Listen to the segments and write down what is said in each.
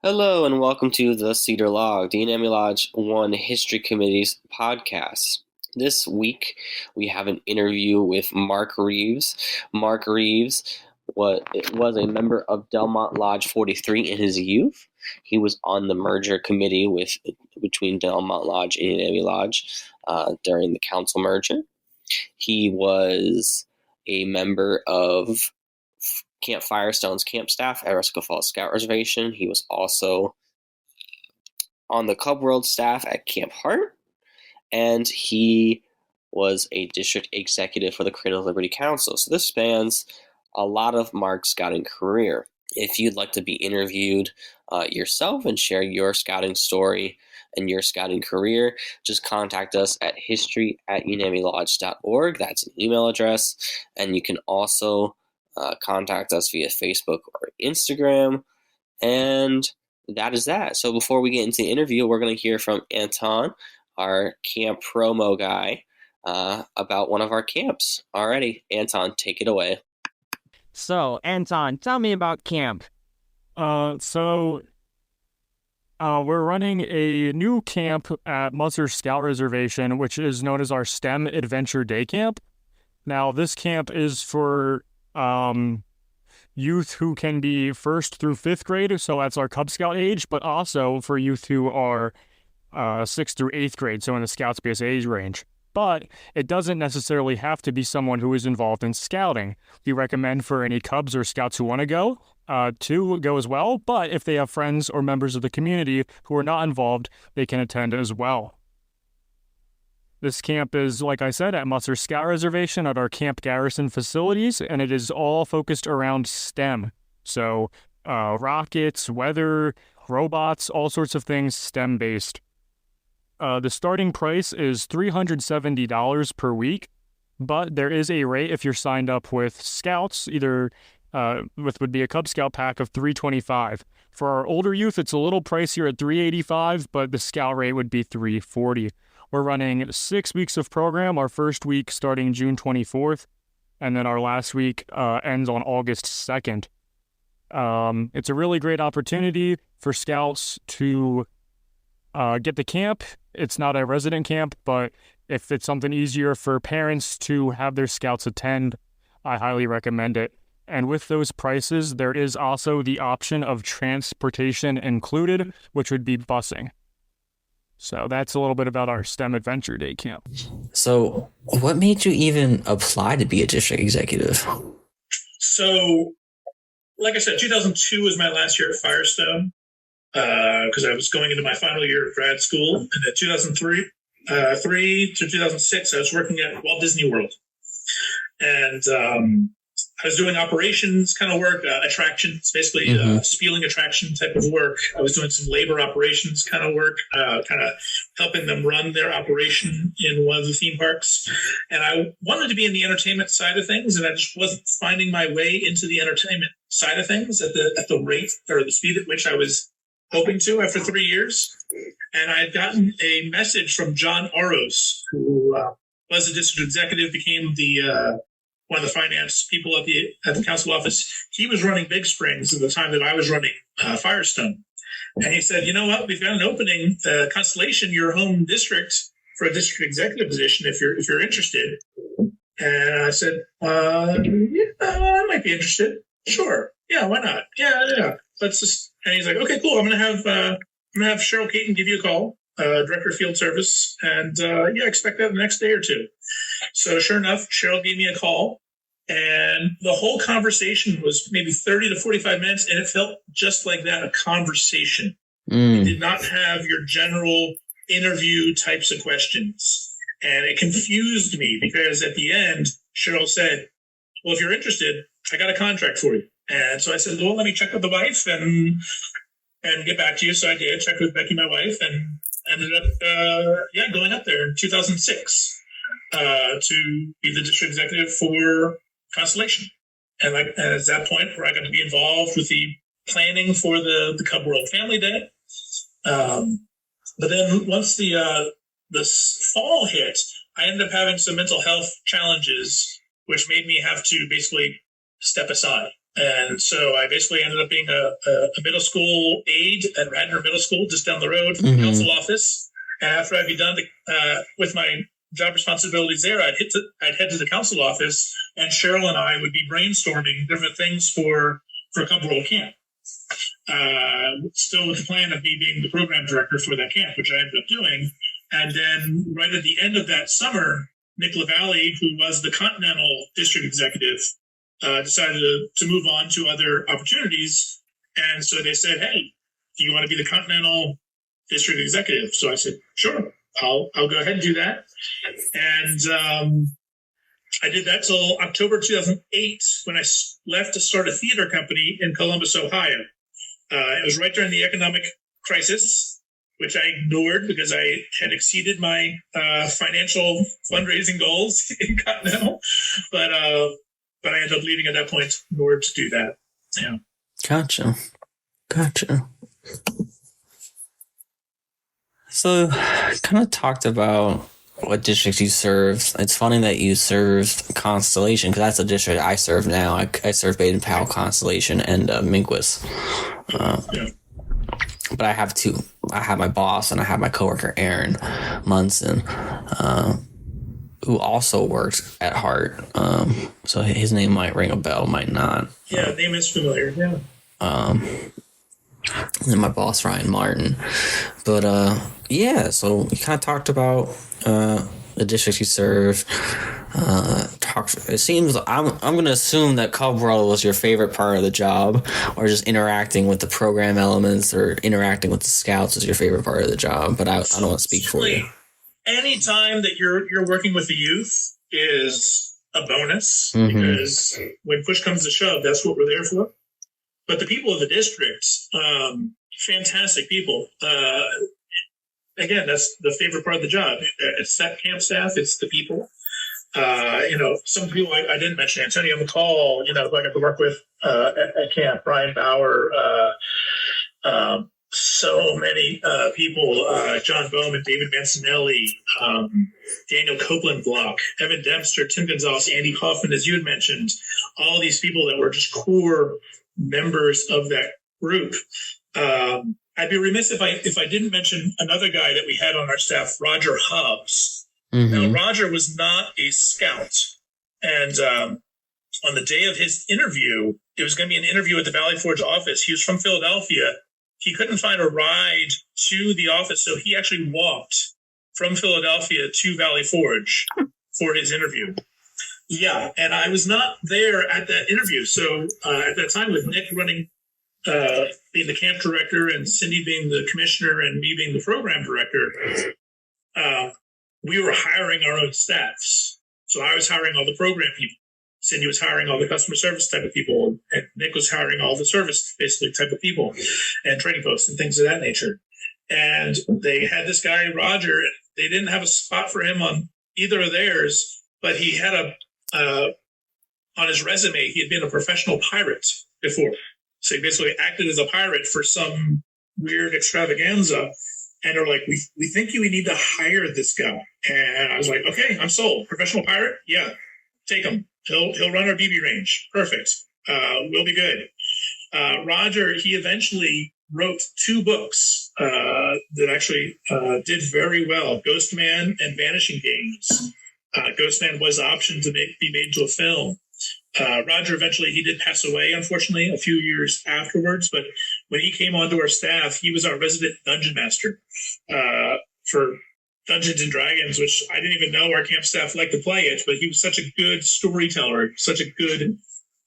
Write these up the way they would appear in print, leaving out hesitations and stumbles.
Hello and welcome to the Cedar Log, the Unami Lodge 1 History Committee's podcast. This week we have an interview with Mark Reeves. Mark Reeves was a member of Delmont Lodge 43 in his youth. He was on the merger committee between Delmont Lodge and Unami Lodge during the council merger. He was a member of Camp Firestone's camp staff at Rescue Falls Scout Reservation. He was also on the Cub World staff at Camp Hart, and he was a district executive for the Cradle of Liberty Council. So this spans a lot of Mark's scouting career. If you'd like to be interviewed yourself and share your scouting story and your scouting career, just contact us at history@unamilodge.org. That's an email address, and you can also contact us via Facebook or Instagram, and that is that. So before we get into the interview, we're going to hear from Anton, our camp promo guy, about one of our camps. Alrighty, Anton, take it away. So, Anton, tell me about camp. We're running a new camp at Musser Scout Reservation, which is known as our STEM Adventure Day Camp. Now, this camp is for youth who can be 1st through 5th grade, so that's our Cub Scout age, but also for youth who are 6th through 8th grade, so in the Scout Space age range. But it doesn't necessarily have to be someone who is involved in scouting. We recommend for any Cubs or Scouts who want to go as well, but if they have friends or members of the community who are not involved, they can attend as well. This camp is, like I said, at Musser Scout Reservation at our Camp Garrison facilities, and it is all focused around STEM. So, rockets, weather, robots, all sorts of things STEM-based. The starting price is $370 per week, but there is a rate if you're signed up with Scouts, either would be a Cub Scout pack of $325. For our older youth, it's a little pricier at $385, but the Scout rate would be $340. We're running 6 weeks of program, our first week starting June 24th, and then our last week ends on August 2nd. It's a really great opportunity for Scouts to get the camp. It's not a resident camp, but if it's something easier for parents to have their Scouts attend, I highly recommend it. And with those prices, there is also the option of transportation included, which would be busing. So that's a little bit about our STEM Adventure Day camp. So what made you even apply to be a district executive? So, like I said, 2002 was my last year at Firestone because I was going into my final year of grad school. And at 2003 to 2006, I was working at Walt Disney World. And I was doing operations kind of work, attractions, basically spieling attraction type of work. I was doing some labor operations kind of work, kind of helping them run their operation in one of the theme parks. And I wanted to be in the entertainment side of things, and I just wasn't finding my way into the entertainment side of things at the rate or the speed at which I was hoping to after 3 years. And I had gotten a message from John Aros, who was a district executive, became the one of the finance people at the council office. He was running Big Springs at the time that I was running Firestone. And he said, you know what, we've got an opening, Constellation, your home district, for a district executive position if you're interested. And I said, I might be interested. Sure. Yeah, why not? Yeah. Let's just, and he's like, okay, cool. I'm gonna have Cheryl Caton give you a call, Director of Field Service, and expect that the next day or two. So sure enough, Cheryl gave me a call, and the whole conversation was maybe 30 to 45 minutes, and it felt just like that, a conversation. It did not have your general interview types of questions. And it confused me because at the end, Cheryl said, well, if you're interested, I got a contract for you. And so I said, well, let me check with the wife and get back to you. So I did check with Becky, my wife, and ended up going up there in 2006 to be the district executive for Constellation. And at that point where I got to be involved with the planning for the Cub World Family Day. But then once the fall hit, I ended up having some mental health challenges, which made me have to basically step aside. And so I basically ended up being a middle school aide at Radnor Middle School, just down the road from the council office. And after I'd be done with my job responsibilities there, I'd head to the council office, and Cheryl and I would be brainstorming different things for Cub World Camp. Still with the plan of me being the program director for that camp, which I ended up doing. And then right at the end of that summer, Nick LaValle, who was the Continental District Executive, decided to move on to other opportunities. And so they said, hey, do you want to be the Continental District Executive? So I said, sure, I'll go ahead and do that. And I did that till October 2008 when I left to start a theater company in Columbus, Ohio. It was right during the economic crisis, which I ignored because I had exceeded my financial fundraising goals in Continental. But I ended up leaving at that point in order to do that. Yeah. Gotcha. So, kind of talked about what districts you served. It's funny that you served Constellation, because that's the district I serve now. I serve Baden-Powell, Constellation, and Minquist. But I have two. I have my boss and I have my coworker, Aaron Munson, who also works at Hart. So his name might ring a bell, might not. Yeah, name is familiar, yeah. And my boss, Ryan Martin. But yeah, so we kind of talked about the districts you serve. It seems I'm going to assume that Cub World was your favorite part of the job, or just interacting with the program elements or interacting with the scouts was your favorite part of the job. But I don't want to speak for you. Any time that you're working with the youth is a bonus, because when push comes to shove, that's what we're there for. But the people of the district, fantastic people. Again, that's the favorite part of the job. It's that camp staff. It's the people. Some people I didn't mention. Antonio McCall, who I got to work with at camp. Brian Bauer. So many people. John Bowman, David Mancinelli, Daniel Copeland Block, Evan Dempster, Tim Gonzalez, Andy Hoffman, as you had mentioned. All these people that were just core members of that group. I'd be remiss if I didn't mention another guy that we had on our staff, Roger Hubbs. Now, Roger was not a scout, and on the day of his interview, it was going to be an interview at the Valley Forge office. He was from Philadelphia. He couldn't find a ride to the office, so he actually walked from Philadelphia to Valley Forge for his interview. Yeah, and I was not there at that interview. So at that time, with Nick running, being the camp director, and Cindy being the commissioner, and me being the program director, we were hiring our own staffs. So I was hiring all the program people. Cindy was hiring all the customer service type of people, and Nick was hiring all the service basically type of people, and training posts and things of that nature. And they had this guy, Roger. They didn't have a spot for him on either of theirs, but he had on his resume, he had been a professional pirate before. So he basically acted as a pirate for some weird extravaganza. And they're like, we think you need to hire this guy. And I was like, okay, I'm sold. Professional pirate? Yeah, take him. He'll run our BB range. Perfect. We'll be good. Roger, he eventually wrote 2 books that actually did very well, Ghost Man and Vanishing Games. Ghost Man was optioned to be made into a film. Roger, eventually, he did pass away, unfortunately, a few years afterwards. But when he came onto our staff, he was our resident dungeon master for Dungeons and Dragons, which I didn't even know our camp staff liked to play it. But he was such a good storyteller, such a good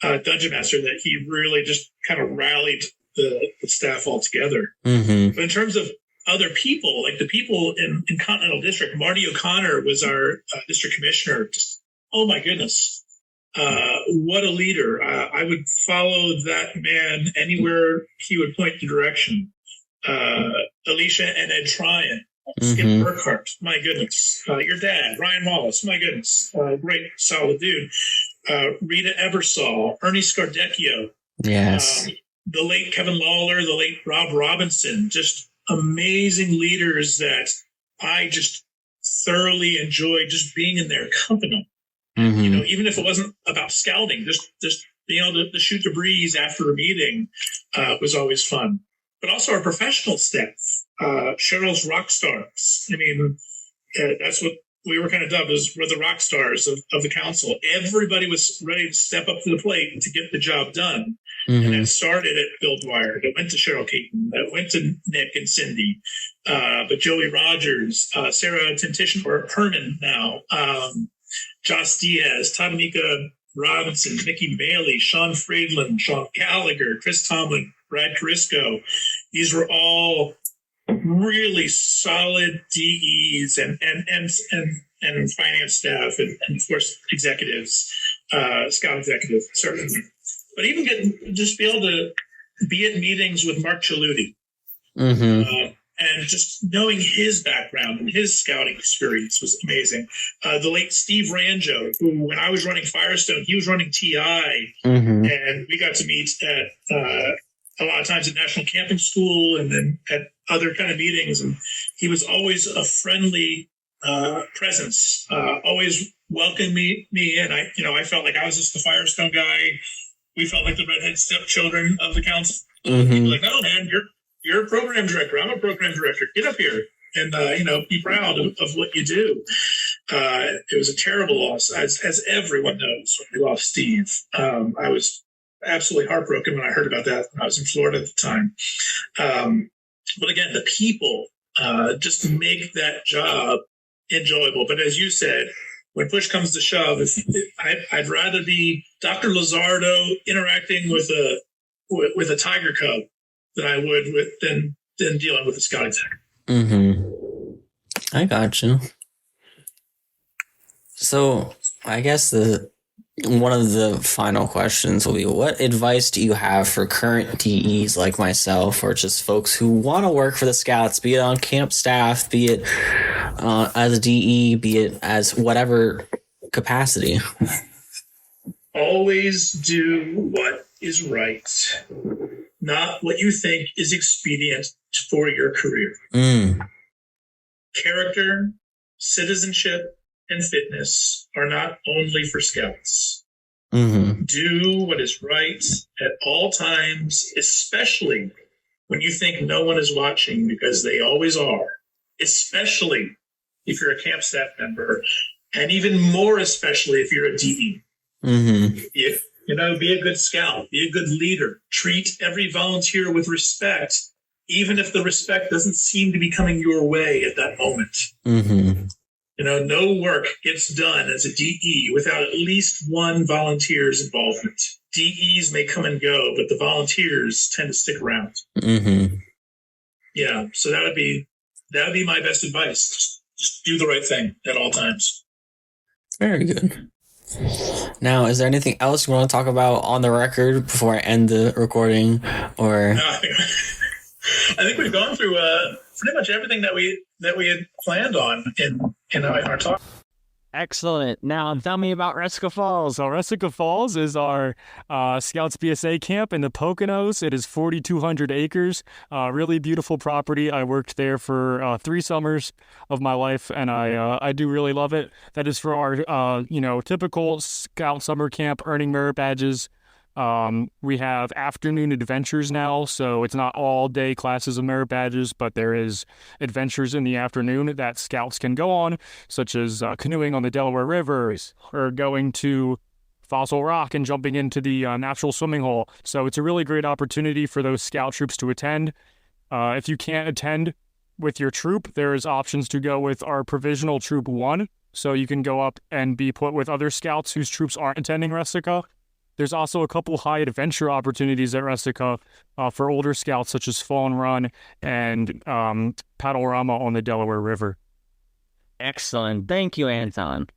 dungeon master, that he really just kind of rallied the staff all together. But in terms of other people, like the people in Continental District, Marty O'Connor was our district commissioner. Just, oh my goodness. What a leader. I would follow that man anywhere he would point the direction. Alicia and Ed Tryon, Skip Burkhart, my goodness. Your dad, Ryan Wallace, my goodness. Great, solid dude. Rita Ebersol, Ernie Scardecchio. Yes. The late Kevin Lawler, the late Rob Robinson, just amazing leaders that I just thoroughly enjoyed just being in their company. Even if it wasn't about scouting, just being able to shoot the breeze after a meeting was always fun. But also our professional staff, Cheryl's rock stars. I mean, that's what we were kind of dubbed as, we're the rock stars of the council. Everybody was ready to step up to the plate to get the job done. And that started at Bill Dwyer. That went to Cheryl Keaton. That went to Nick and Cindy. But Joey Rogers, Sarah Tintition, or Herman now, Joss Diaz, Tamanika Robinson, Nikki Bailey, Sean Friedland, Sean Gallagher, Chris Tomlin, Brad Carisco. These were all really solid DEs and finance staff and of course executives, scout executives, certainly. But even just be able to be at meetings with Mark Chaluti, and just knowing his background and his scouting experience was amazing. The late Steve Ranjo, who when I was running Firestone, he was running TI, and we got to meet at a lot of times at National Camping School and then at other kind of meetings. And he was always a friendly presence, always welcomed me in. I felt like I was just the Firestone guy. We felt like the redhead stepchildren of the council. He'd be like, "No, man, you're a program director. I'm a program director. Get up here and be proud of what you do." It was a terrible loss, as everyone knows. When we lost Steve, I was absolutely heartbroken when I heard about that. I was in Florida at the time. But again, the people just make that job enjoyable. But as you said, when push comes to shove, I'd rather be Dr. Lizardo interacting with a tiger cub than I would than dealing with a scout exec. I got you. So I guess one of the final questions will be, what advice do you have for current DEs like myself, or just folks who want to work for the Scouts, be it on camp staff, be it as a DE, be it as whatever capacity? Always do what is right, not what you think is expedient for your career. Character, citizenship, and fitness are not only for Scouts. Do what is right at all times, especially when you think no one is watching, because they always are, especially if you're a camp staff member, and even more especially if you're a DE. Be a good scout, be a good leader, treat every volunteer with respect, even if the respect doesn't seem to be coming your way at that moment. No work gets done as a DE without at least one volunteer's involvement. DEs may come and go, but the volunteers tend to stick around. Yeah, so that would be my best advice. Just do the right thing at all times. Very good. Now, is there anything else you want to talk about on the record before I end the recording? Or I think we've gone through pretty much everything that we had planned on in our talk. Excellent. Now tell me about Resica Falls. So Resica Falls is our Scouts BSA camp in the Poconos. It is 4,200 acres. Really beautiful property. I worked there for 3 summers of my life, and I do really love it. That is for our typical Scout summer camp, earning merit badges. We have afternoon adventures now, so it's not all day classes of merit badges, but there is adventures in the afternoon that Scouts can go on, such as canoeing on the Delaware River, or going to Fossil Rock and jumping into the natural swimming hole. So it's a really great opportunity for those Scout troops to attend. If you can't attend with your troop, there's options to go with our Provisional Troop 1, so you can go up and be put with other Scouts whose troops aren't attending Resica. There's also a couple high adventure opportunities at Resica for older Scouts, such as Fall and Run and Paddle-rama on the Delaware River. Excellent. Thank you, Anton.